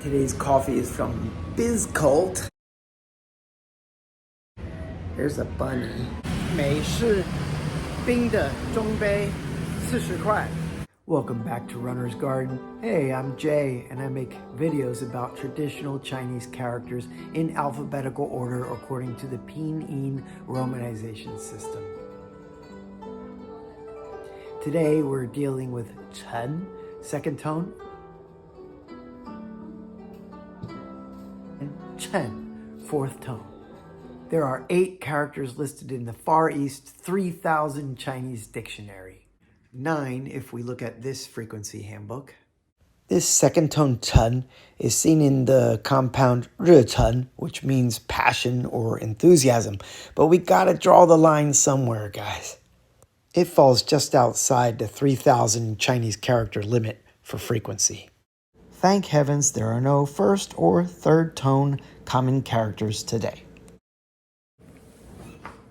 Today's coffee is from BizCult. There's a bunny. 美式冰的中杯40块. Welcome back to Runner's Garden. Hey, I'm Jay, and I make videos about traditional Chinese characters in alphabetical order according to the Pinyin romanization system. Today we're dealing with Chen, second tone, and Chen, fourth tone. There are 8 characters listed in the Far East 3000 Chinese dictionary. 9 if we look at this frequency handbook. This second tone Chen is seen in the compound 热忱, which means passion or enthusiasm. But we gotta draw the line somewhere, guys. It falls just outside the 3000 Chinese character limit for frequency. Thank heavens there are no first or third tone common characters today.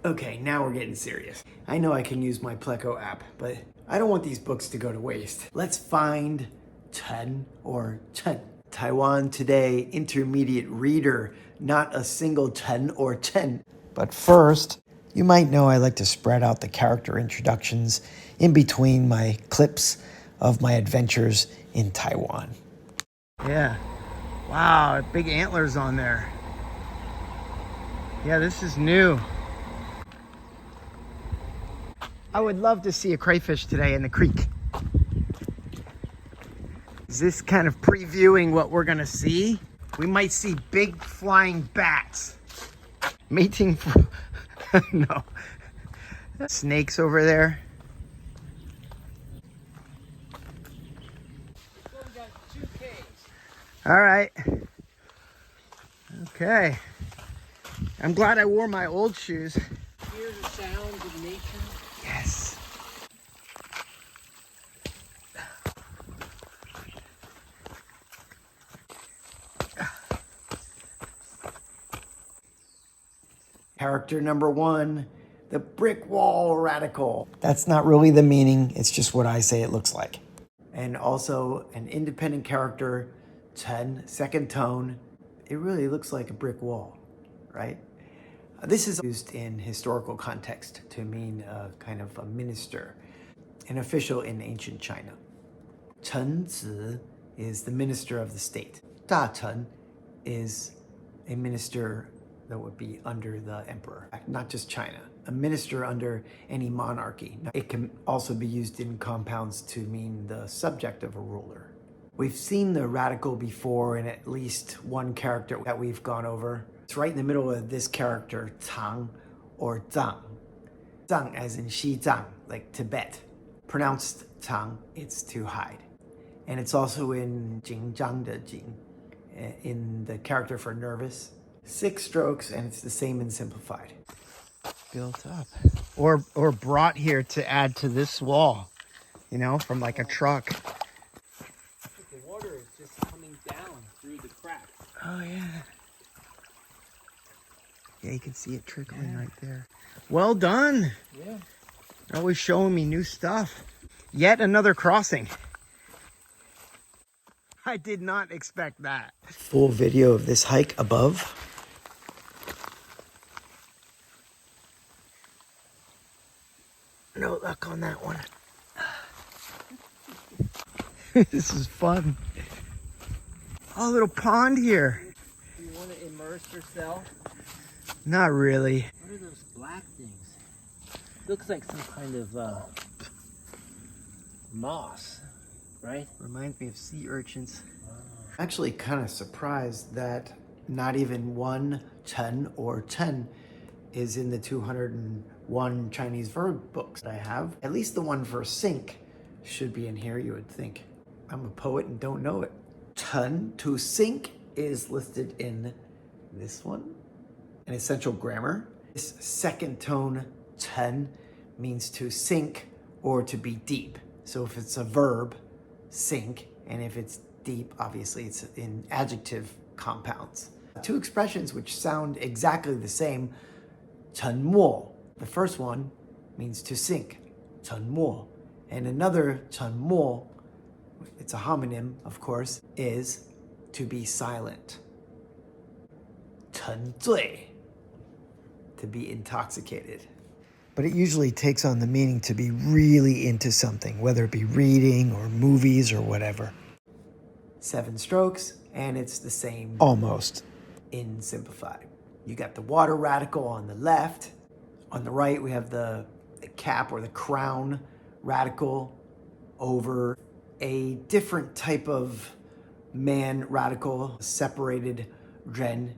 Okay, now we're getting serious. I know I can use my Pleco app, but I don't want these books to go to waste. Let's find Chen or Chen. Taiwan Today Intermediate Reader, not a single Chen or Chen. But first, you might know I like to spread out the character introductions in between my clips of my adventures in Taiwan. Yeah. Wow, big antlers on there. Yeah, this is new. I would love to see a crayfish today in the creek. Is this kind of previewing what we're gonna see? We might see big flying bats. Mating for... no. Snakes over there. All right. Okay. I'm glad I wore my old shoes. Hear the sounds of nature. Yes. Character number 1, the brick wall radical. That's not really the meaning, it's just what I say it looks like. And also an independent character, Chen, second tone. It really looks like a brick wall, right? This is used in historical context to mean kind of a minister, an official in ancient China. Chen Zi is the minister of the state. Da Chen is a minister that would be under the emperor, not just China, a minister under any monarchy. It can also be used in compounds to mean the subject of a ruler. We've seen the radical before in at least one character that we've gone over. It's right in the middle of this character, Tang or Zhang. Zhang as in Xizang, like Tibet. Pronounced Tang, it's to hide. And it's also in Jingzhang de Jing, in the character for nervous. 6 strokes, and it's the same in simplified. Built up. Or brought here to add to this wall, you know, from like a truck. The water is just coming down through the cracks. Oh, yeah. Yeah, you can see it trickling right there. Well done. Yeah. Always showing me new stuff. Yet another crossing. I did not expect that. Full video of this hike above. No luck on that one. This is fun. Oh, a little pond here. Do you want to immerse yourself? Not really. What are those black things? Looks like some kind of moss, right? Reminds me of sea urchins. Actually kind of surprised that not even one Chen or Chen is in the 201 Chinese verb books that I have. At least the one for sink should be in here, you would think. I'm a poet and don't know it. Chen, to sink, is listed in this one, an essential grammar. This second tone, Chen, means to sink or to be deep. So if it's a verb, sink, and if it's deep, obviously it's in adjective compounds. 2 expressions which sound exactly the same. 沉没, the first one means to sink, 沉没, and another 沉没 it's a homonym, of course, is to be silent. 沉醉, to be intoxicated. But it usually takes on the meaning to be really into something, whether it be reading or movies or whatever. 7 strokes, and it's the same almost in simplified. You got the water radical on the left. On the right, we have the cap or the crown radical over a different type of man radical, separated ren,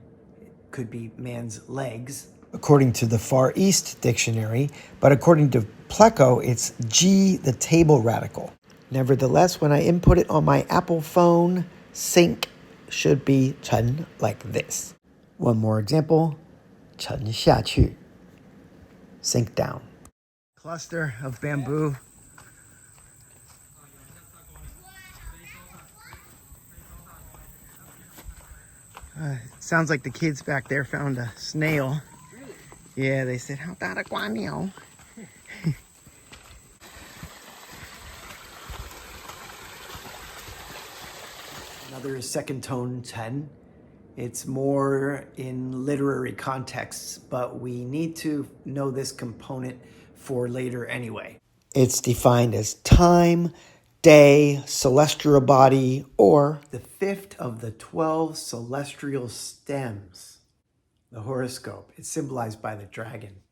could be man's legs, according to the Far East dictionary, but according to Pleco, it's G, the table radical. Nevertheless, when I input it on my Apple phone, sync should be 沉 like this. One more example, 沉下去, sink down. Cluster of bamboo. Sounds like the kids back there found a snail. Yeah, they said, how about a guanyo? Another second tone 10. It's more in literary contexts, but we need to know this component for later anyway. It's defined as time, day, celestial body, or the 5th of the 12 celestial stems. The horoscope. It's symbolized by the dragon.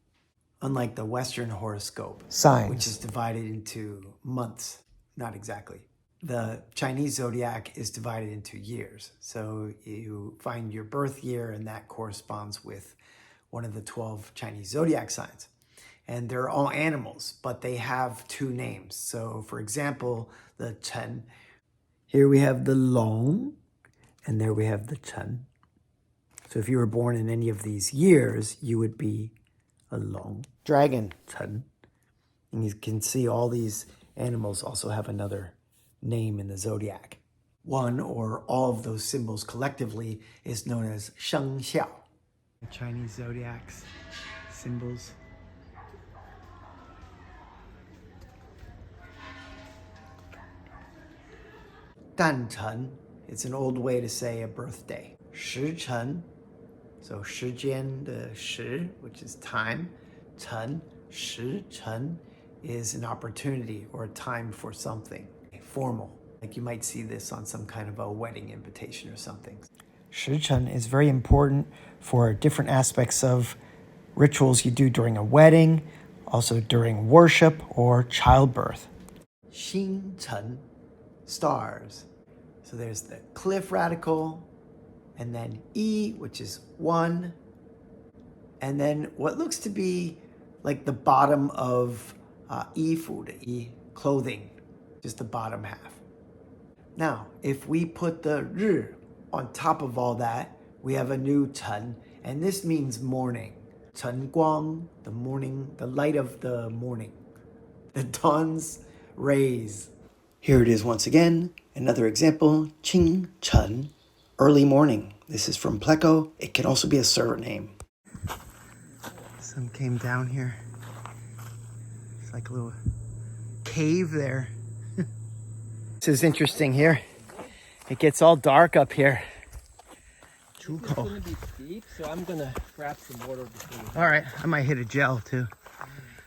Unlike the Western horoscope, signs, which is divided into months. Not exactly. The Chinese zodiac is divided into years. So you find your birth year, and that corresponds with one of the 12 Chinese zodiac signs. And they're all animals, but they have 2 names. So for example, the Chen. Here we have the Long, and there we have the Chen. So if you were born in any of these years, you would be a Long dragon, Chen. And you can see all these animals also have another name in the zodiac. One or all of those symbols collectively is known as Sheng Xiao. Chinese zodiacs, symbols. Dan Chen, it's an old way to say a birthday. Shi Chen, so 时间的时, which is time. Chen, Shi Chen, is an opportunity or a time for something formal. Like you might see this on some kind of a wedding invitation or something. Shi Chen is very important for different aspects of rituals you do during a wedding, also during worship or childbirth. Xin Chen, stars. So there's the cliff radical, and then E, which is 1, and then what looks to be like the bottom of Yifu, the E, clothing, just the bottom half. Now, if we put the R on top of all that, we have a new Chen, and this means morning. Chen Guang, the morning, the light of the morning, the dawn's rays. Here it is once again, another example, Qing Chen, early morning. This is from Pleco. It can also be a surname. Some came down here. It's like a little cave there. This is interesting here. It gets all dark up here. It's going to be steep, so I'm going to grab some water before you. All right, I might hit a gel too.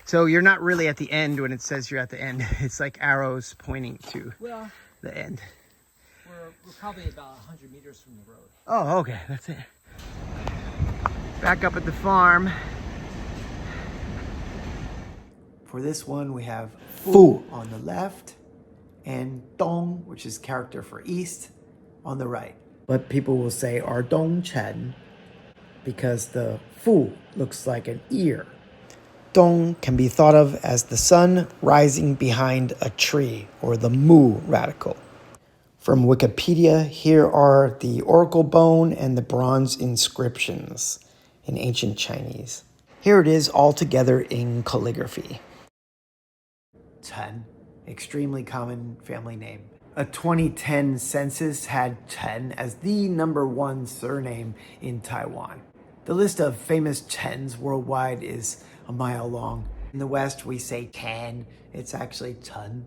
So you're not really at the end when it says you're at the end. It's like arrows pointing to the end. We're probably about 100 meters from the road. Oh, okay, that's it. Back up at the farm. For this one, we have Fu on the left and Dong, which is character for east, on the right. But people will say our Dong Chen because the Fu looks like an ear. Dong can be thought of as the sun rising behind a tree, or the Mu radical. From Wikipedia, here are the oracle bone and the bronze inscriptions in ancient Chinese. Here it is all together in calligraphy. Chen, extremely common family name. A 2010 census had Chen as the #1 surname in Taiwan. The list of famous Chens worldwide is a mile long. In the West, we say Chen. It's actually Chen.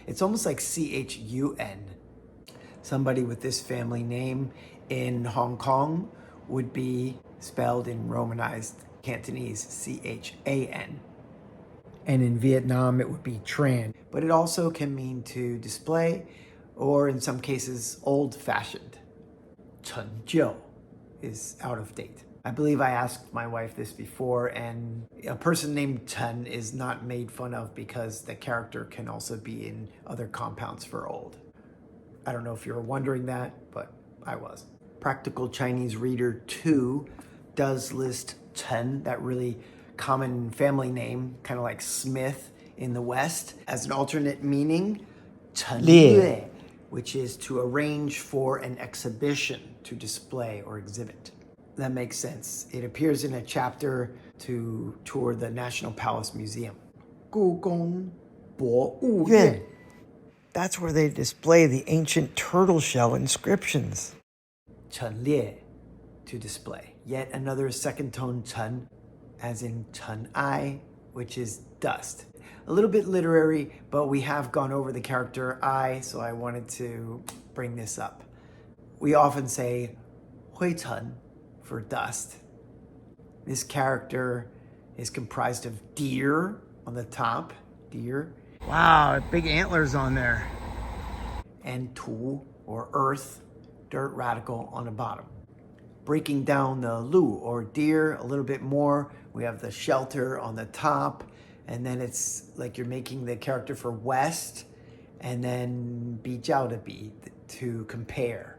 It's almost like Chun. Somebody with this family name in Hong Kong would be spelled in Romanized Cantonese, Chan. And in Vietnam, it would be Tran. But it also can mean to display, or in some cases, old-fashioned. Chen Jiu is out of date. I believe I asked my wife this before, and a person named Chen is not made fun of because the character can also be in other compounds for old. I don't know if you were wondering that, but I was. Practical Chinese Reader 2 does list Chen, that really common family name, kind of like Smith in the West, as an alternate meaning, Chen Lue, which is to arrange for an exhibition, to display or exhibit. That makes sense. It appears in a chapter to tour the National Palace Museum. 故宫博物院. That's where they display the ancient turtle shell inscriptions. 陈列, to display. Yet another second tone Chen, as in Chen I, which is dust. A little bit literary, but we have gone over the character I, so I wanted to bring this up. We often say 灰尘 for dust. This character is comprised of deer on the top, deer. Wow, big antlers on there. And tu, or earth, dirt radical on the bottom. Breaking down the lu, or deer, a little bit more, we have the shelter on the top, and then it's like you're making the character for west, and then bi jiao de bi, to compare.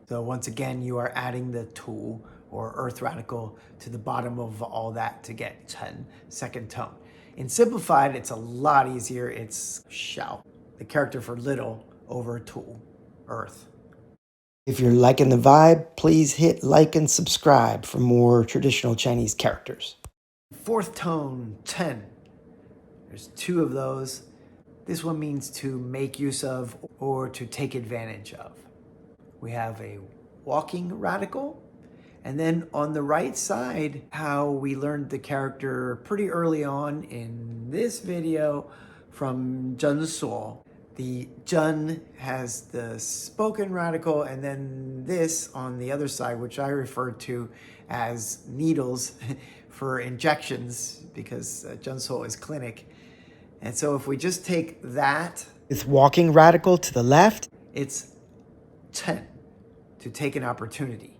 So once again, you are adding the tu, or earth radical, to the bottom of all that to get chen, second tone. In simplified, it's a lot easier. It's xiao, the character for little, over tu, earth. If you're liking the vibe, please hit like and subscribe for more traditional Chinese characters. Fourth tone, chen. There's two of those. This one means to make use of or to take advantage of. We have a walking radical, and then on the right side, how we learned the character pretty early on in this video from Zhen Suo. The Zhen has the spoken radical, and then this on the other side, which I refer to as needles for injections, because Zhen Suo is clinic. And so if we just take that with walking radical to the left, it's Chen, to take an opportunity.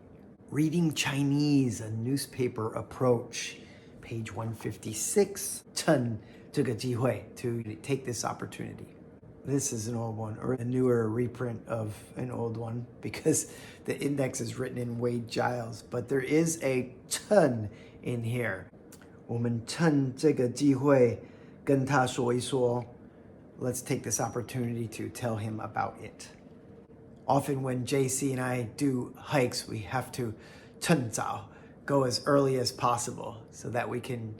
Reading Chinese, a newspaper approach. Page 156, Chen 这个机会, to take this opportunity. This is an old one, or a newer reprint of an old one, because the index is written in Wade Giles, but there is a Chen in here. 我们趁这个机会跟他说一说. Let's take this opportunity to tell him about it. Often when JC and I do hikes, we have to 趁早, go as early as possible so that we can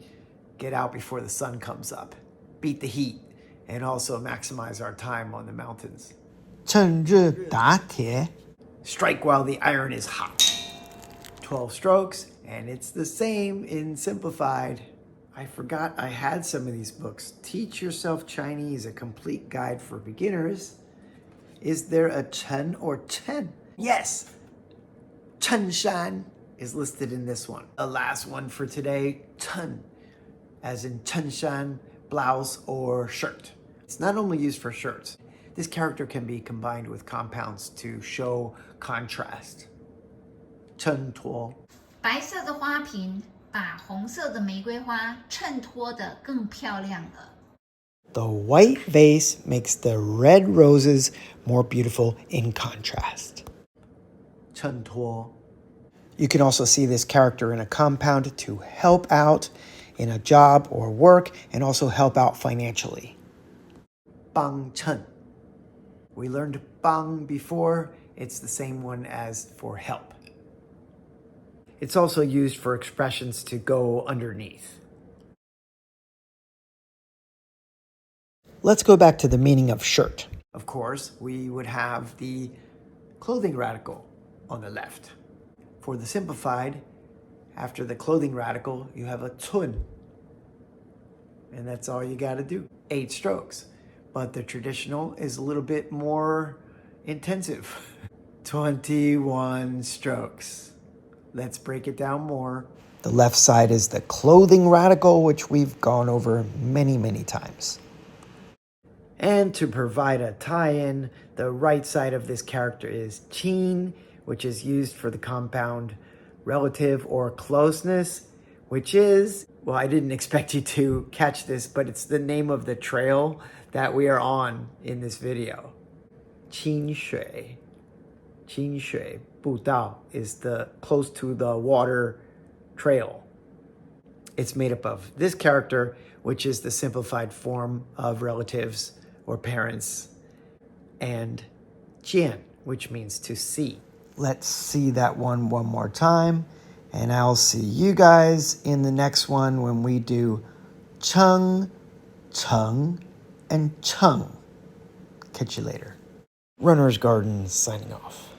get out before the sun comes up, beat the heat, and also maximize our time on the mountains. 趁热打铁. Strike while the iron is hot. 12 strokes, and it's the same in simplified. I forgot I had some of these books. Teach Yourself Chinese, a complete guide for beginners. Is there a Chen or Chen? Yes! Chen Shan is listed in this one. The last one for today, Chen, as in Chen Shan, blouse or shirt. It's not only used for shirts. This character can be combined with compounds to show contrast. Chen Tuo. 白色的花瓶把红色的玫瑰花衬托得更漂亮了。The white vase makes the red roses more beautiful in contrast. 衬托. You can also see this character in a compound to help out in a job or work, and also help out financially. 帮衬. We learned 帮 before. It's the same one as for help. It's also used for expressions to go underneath. Let's go back to the meaning of shirt. Of course, we would have the clothing radical on the left. For the simplified, after the clothing radical, you have a cun. And that's all you got to do. 8 strokes. but the traditional is a little bit more intensive. 21 strokes. Let's break it down more. The left side is the clothing radical, which we've gone over many, many times. And to provide a tie-in, the right side of this character is Chen, which is used for the compound relative or closeness, which is, well, I didn't expect you to catch this, but it's the name of the trail that we are on in this video. Qin Shui. Qin Shui. Budao is the close to the water trail. It's made up of this character, which is the simplified form of relatives or parents, and Jian, which means to see. Let's see that one more time, and I'll see you guys in the next one when we do Cheng, Cheng, and Cheng. Catch you later. Runner's Garden signing off.